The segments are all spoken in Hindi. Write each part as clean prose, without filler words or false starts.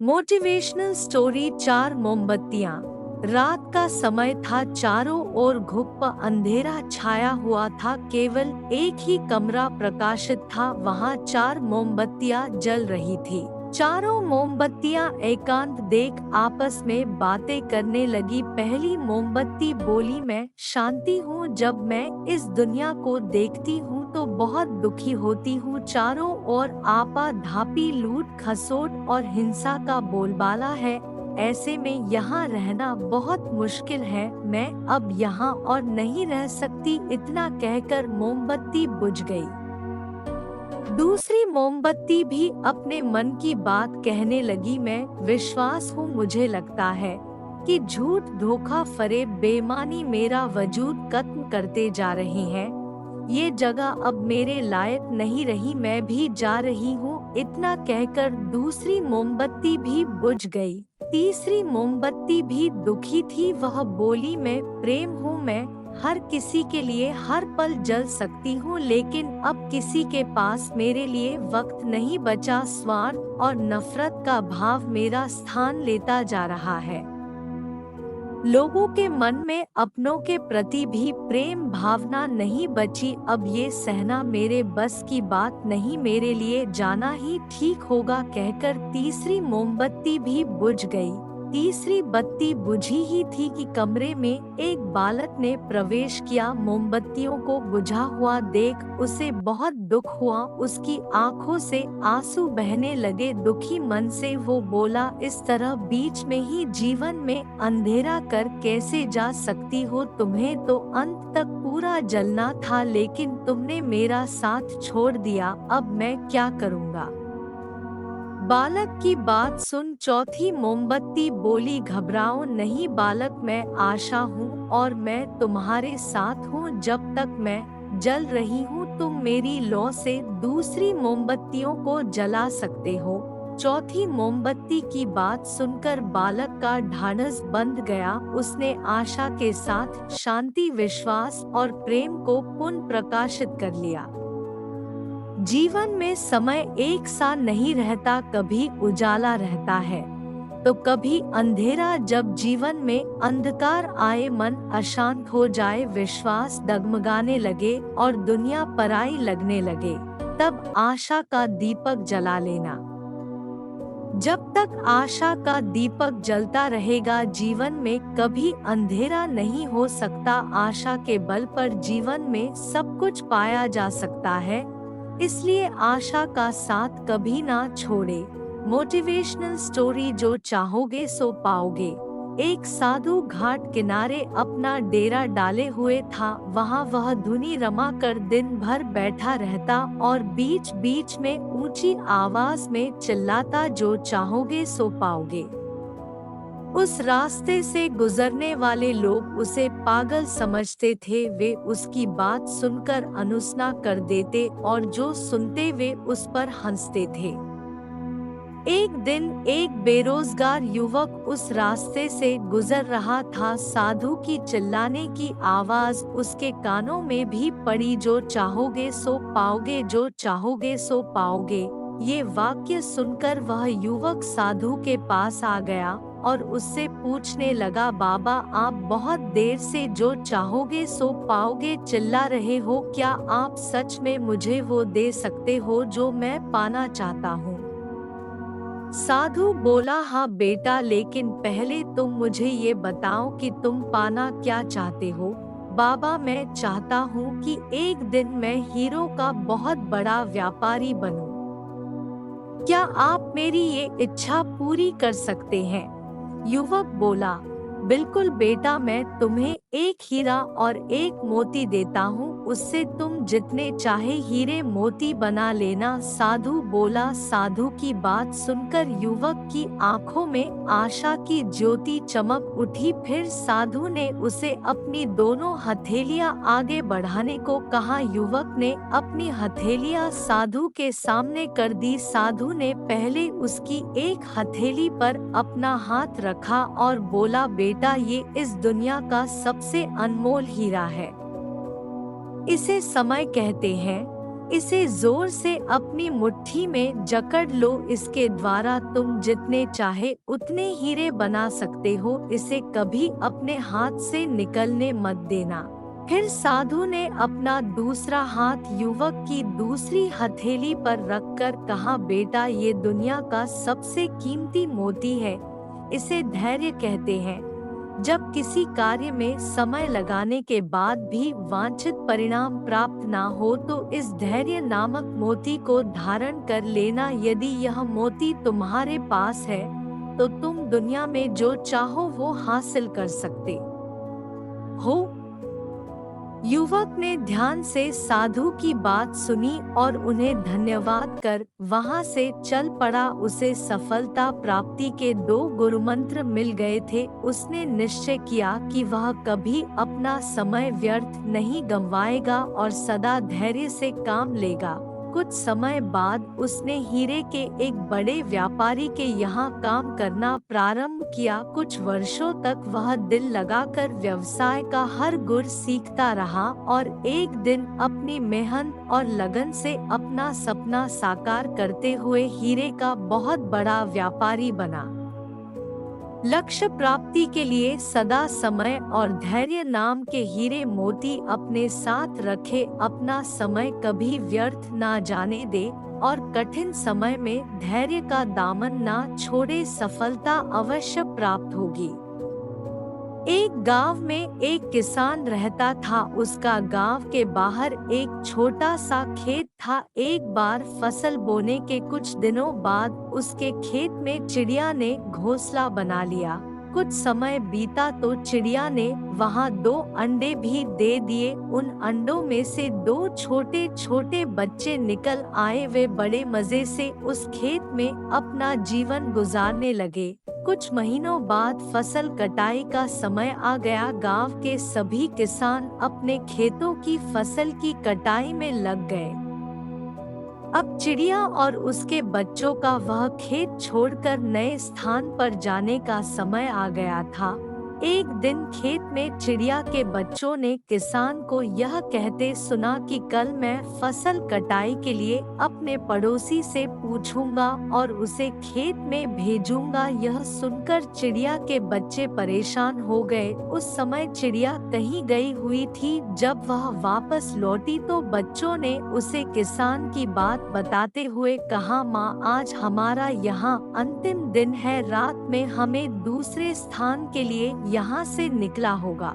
Motivational story. चार मोमबत्तियां। रात का समय था, चारों ओर घुप अंधेरा छाया हुआ था, केवल एक ही कमरा प्रकाशित था, वहां चार मोमबत्तियां जल रही थी। चारों मोमबत्तियां एकांत देख आपस में बातें करने लगी। पहली मोमबत्ती बोली, मैं शांति हूँ, जब मैं इस दुनिया को देखती हूँ तो बहुत दुखी होती हूँ। चारों ओर आपा धापी, लूट खसोट और हिंसा का बोलबाला है, ऐसे में यहाँ रहना बहुत मुश्किल है। मैं अब यहाँ और नहीं रह सकती। इतना कहकर मोमबत्ती बुझ गई। दूसरी मोमबत्ती भी अपने मन की बात कहने लगी, मैं विश्वास हूँ, मुझे लगता है कि झूठ, धोखा, फरेब, बेईमानी मेरा वजूद खत्म करते जा रहे हैं। ये जगह अब मेरे लायक नहीं रही, मैं भी जा रही हूँ। इतना कहकर दूसरी मोमबत्ती भी बुझ गई। तीसरी मोमबत्ती भी दुखी थी, वह बोली, मैं प्रेम हूँ, मैं हर किसी के लिए हर पल जल सकती हूँ, लेकिन अब किसी के पास मेरे लिए वक्त नहीं बचा। स्वार्थ और नफरत का भाव मेरा स्थान लेता जा रहा है। लोगों के मन में अपनों के प्रति भी प्रेम भावना नहीं बची। अब ये सहना मेरे बस की बात नहीं, मेरे लिए जाना ही ठीक होगा। कहकर तीसरी मोमबत्ती भी बुझ गई। तीसरी बत्ती बुझी ही थी कि कमरे में एक बालक ने प्रवेश किया। मोमबत्तियों को बुझा हुआ देख उसे बहुत दुख हुआ, उसकी आंखों से आंसू बहने लगे। दुखी मन से वो बोला, इस तरह बीच में ही जीवन में अंधेरा कर कैसे जा सकती हो? तुम्हें तो अंत तक पूरा जलना था, लेकिन तुमने मेरा साथ छोड़ दिया। अब मैं क्या करूँगा? बालक की बात सुन चौथी मोमबत्ती बोली, घबराओ नहीं बालक, मैं आशा हूँ और मैं तुम्हारे साथ हूँ। जब तक मैं जल रही हूँ तुम मेरी लौ से दूसरी मोमबत्तियों को जला सकते हो। चौथी मोमबत्ती की बात सुनकर बालक का ढाढ़स बंध गया। उसने आशा के साथ शांति, विश्वास और प्रेम को पुनः प्रकाशित कर लिया। जीवन में समय एक सा नहीं रहता, कभी उजाला रहता है तो कभी अंधेरा। जब जीवन में अंधकार आए, मन अशांत हो जाए, विश्वास डगमगाने लगे और दुनिया पराई लगने लगे, तब आशा का दीपक जला लेना। जब तक आशा का दीपक जलता रहेगा, जीवन में कभी अंधेरा नहीं हो सकता। आशा के बल पर जीवन में सब कुछ पाया जा सकता है, इसलिए आशा का साथ कभी ना छोड़े। मोटिवेशनल स्टोरी, जो चाहोगे सो पाओगे। एक साधु घाट किनारे अपना डेरा डाले हुए था। वहाँ वह धुनी रमा कर दिन भर बैठा रहता और बीच बीच में ऊंची आवाज में चिल्लाता, जो चाहोगे सो पाओगे। उस रास्ते से गुजरने वाले लोग उसे पागल समझते थे। वे उसकी बात सुनकर अनुसना कर देते और जो सुनते वे उस पर हंसते थे। एक दिन एक बेरोजगार युवक उस रास्ते से गुजर रहा था। साधु की चिल्लाने की आवाज उसके कानों में भी पड़ी, जो चाहोगे सो पाओगे, जो चाहोगे सो पाओगे। ये वाक्य सुनकर वह युवक साधु के पास आ गया और उससे पूछने लगा, बाबा आप बहुत देर से जो चाहोगे सो पाओगे चिल्ला रहे हो, क्या आप सच में मुझे वो दे सकते हो जो मैं पाना चाहता हूँ? साधु बोला, हाँ बेटा, लेकिन पहले तुम मुझे ये बताओ कि तुम पाना क्या चाहते हो? बाबा मैं चाहता हूँ कि एक दिन मैं हीरो का बहुत बड़ा व्यापारी बनूं। क्या आप मेरी ये इच्छा पूरी कर सकते हैं? युवक बोला, बिल्कुल बेटा, मैं तुम्हें एक हीरा और एक मोती देता हूँ, उससे तुम जितने चाहे हीरे मोती बना लेना। साधु बोला। साधु की बात सुनकर युवक की आंखों में आशा की ज्योति चमक उठी। फिर साधु ने उसे अपनी दोनों हथेलियां आगे बढ़ाने को कहा। युवक ने अपनी हथेलियां साधु के सामने कर दी। साधु ने पहले उसकी एक हथेली पर अपना हाथ रखा और बोला, बेटा ये इस दुनिया का सबसे अनमोल हीरा है। इसे समय कहते हैं। इसे जोर से अपनी मुट्ठी में जकड़ लो, इसके द्वारा तुम जितने चाहे उतने हीरे बना सकते हो, इसे कभी अपने हाथ से निकलने मत देना। फिर साधु ने अपना दूसरा हाथ युवक की दूसरी हथेली पर रखकर कहा, बेटा, ये दुनिया का सबसे कीमती मोती है, इसे धैर्य कहते हैं। जब किसी कार्य में समय लगाने के बाद भी वांछित परिणाम प्राप्त ना हो तो इस धैर्य नामक मोती को धारण कर लेना। यदि यह मोती तुम्हारे पास है तो तुम दुनिया में जो चाहो वो हासिल कर सकते हो। युवक ने ध्यान से साधु की बात सुनी और उन्हें धन्यवाद कर वहां से चल पड़ा। उसे सफलता प्राप्ति के 2 गुरुमंत्र मिल गए थे। उसने निश्चय किया कि वह कभी अपना समय व्यर्थ नहीं गंवाएगा और सदा धैर्य से काम लेगा। कुछ समय बाद उसने हीरे के एक बड़े व्यापारी के यहाँ काम करना प्रारंभ किया। कुछ वर्षों तक वह दिल लगाकर व्यवसाय का हर गुर सीखता रहा और एक दिन अपनी मेहनत और लगन से अपना सपना साकार करते हुए हीरे का बहुत बड़ा व्यापारी बना। लक्ष्य प्राप्ति के लिए सदा समय और धैर्य नाम के हीरे मोती अपने साथ रखे, अपना समय कभी व्यर्थ ना जाने दे और कठिन समय में धैर्य का दामन ना छोड़े, सफलता अवश्य प्राप्त होगी। एक गांव में एक किसान रहता था। उसका गांव के बाहर एक छोटा सा खेत था। एक बार फसल बोने के कुछ दिनों बाद उसके खेत में चिड़िया ने घोंसला बना लिया। कुछ समय बीता तो चिड़िया ने वहां 2 अंडे भी दे दिए। उन अंडों में से 2 छोटे छोटे बच्चे निकल आए। वे बड़े मजे से उस खेत में अपना जीवन गुजारने लगे। कुछ महीनों बाद फसल कटाई का समय आ गया। गांव के सभी किसान अपने खेतों की फसल की कटाई में लग गए। अब चिड़िया और उसके बच्चों का वह खेत छोड़कर नए स्थान पर जाने का समय आ गया था। एक दिन खेत में चिड़िया के बच्चों ने किसान को यह कहते सुना कि कल मैं फसल कटाई के लिए अपने पड़ोसी से पूछूंगा और उसे खेत में भेजूंगा। यह सुनकर चिड़िया के बच्चे परेशान हो गए। उस समय चिड़िया कहीं गई हुई थी। जब वह वापस लौटी तो बच्चों ने उसे किसान की बात बताते हुए कहा, माँ, आज हमारा यहाँ अंतिम दिन है, रात में हमें दूसरे स्थान के लिए यहाँ से निकला होगा।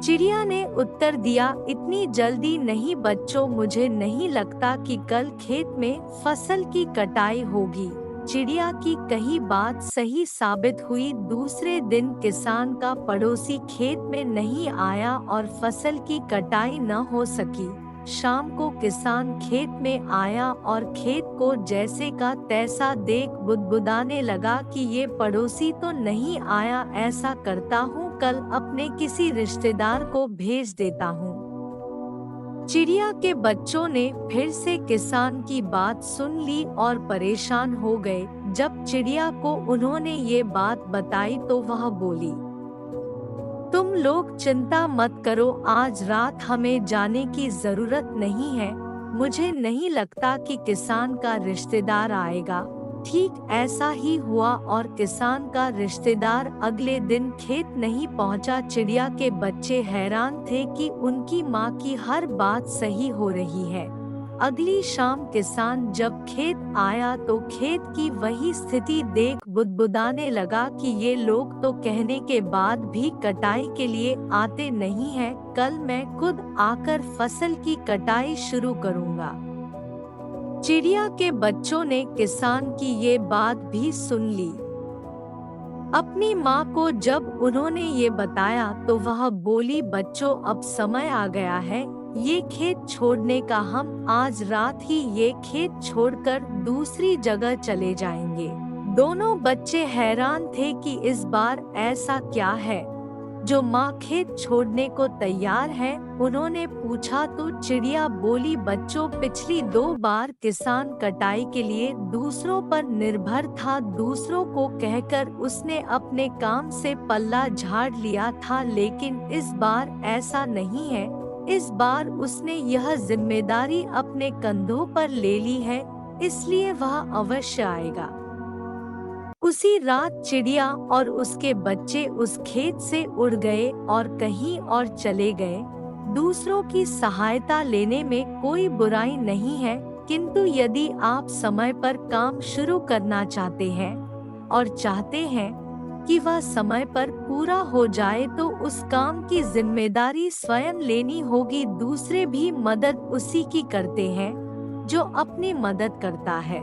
चिड़िया ने उत्तर दिया, इतनी जल्दी नहीं बच्चों, मुझे नहीं लगता कि कल खेत में फसल की कटाई होगी। चिड़िया की कही बात सही साबित हुई। दूसरे दिन किसान का पड़ोसी खेत में नहीं आया और फसल की कटाई न हो सकी। शाम को किसान खेत में आया और खेत को जैसे का तैसा देख बुदबुदाने लगा कि ये पड़ोसी तो नहीं आया। ऐसा करता हूँ, कल अपने किसी रिश्तेदार को भेज देता हूँ। चिड़िया के बच्चों ने फिर से किसान की बात सुन ली और परेशान हो गए। जब चिड़िया को उन्होंने ये बात बताई तो वह बोली, तुम लोग चिंता मत करो, आज रात हमें जाने की जरूरत नहीं है। मुझे नहीं लगता कि किसान का रिश्तेदार आएगा। ठीक ऐसा ही हुआ और किसान का रिश्तेदार अगले दिन खेत नहीं पहुंचा। चिड़िया के बच्चे हैरान थे कि उनकी माँ की हर बात सही हो रही है। अगली शाम किसान जब खेत आया तो खेत की वही स्थिति देख बुदबुदाने लगा कि ये लोग तो कहने के बाद भी कटाई के लिए आते नहीं हैं। कल मैं खुद आकर फसल की कटाई शुरू करूंगा। चिड़िया के बच्चों ने किसान की ये बात भी सुन ली। अपनी माँ को जब उन्होंने ये बताया तो वह बोली, बच्चों, अब समय आ गया है ये खेत छोड़ने का। हम आज रात ही ये खेत छोड़कर दूसरी जगह चले जाएंगे। दोनों बच्चे हैरान थे कि इस बार ऐसा क्या है जो माँ खेत छोड़ने को तैयार है। उन्होंने पूछा तो चिड़िया बोली, बच्चों, पिछली 2 बार किसान कटाई के लिए दूसरों पर निर्भर था। दूसरों को कहकर उसने अपने काम से पल्ला झाड़ लिया था, लेकिन इस बार ऐसा नहीं है। इस बार उसने यह जिम्मेदारी अपने कंधों पर ले ली है, इसलिए वह अवश्य आएगा। उसी रात चिड़िया और उसके बच्चे उस खेत से उड़ गए और कहीं और चले गए। दूसरों की सहायता लेने में कोई बुराई नहीं है, किंतु यदि आप समय पर काम शुरू करना चाहते हैं और चाहते हैं कि वह समय पर पूरा हो जाए, तो उस काम की जिम्मेदारी स्वयं लेनी होगी। दूसरे भी मदद उसी की करते हैं जो अपनी मदद करता है।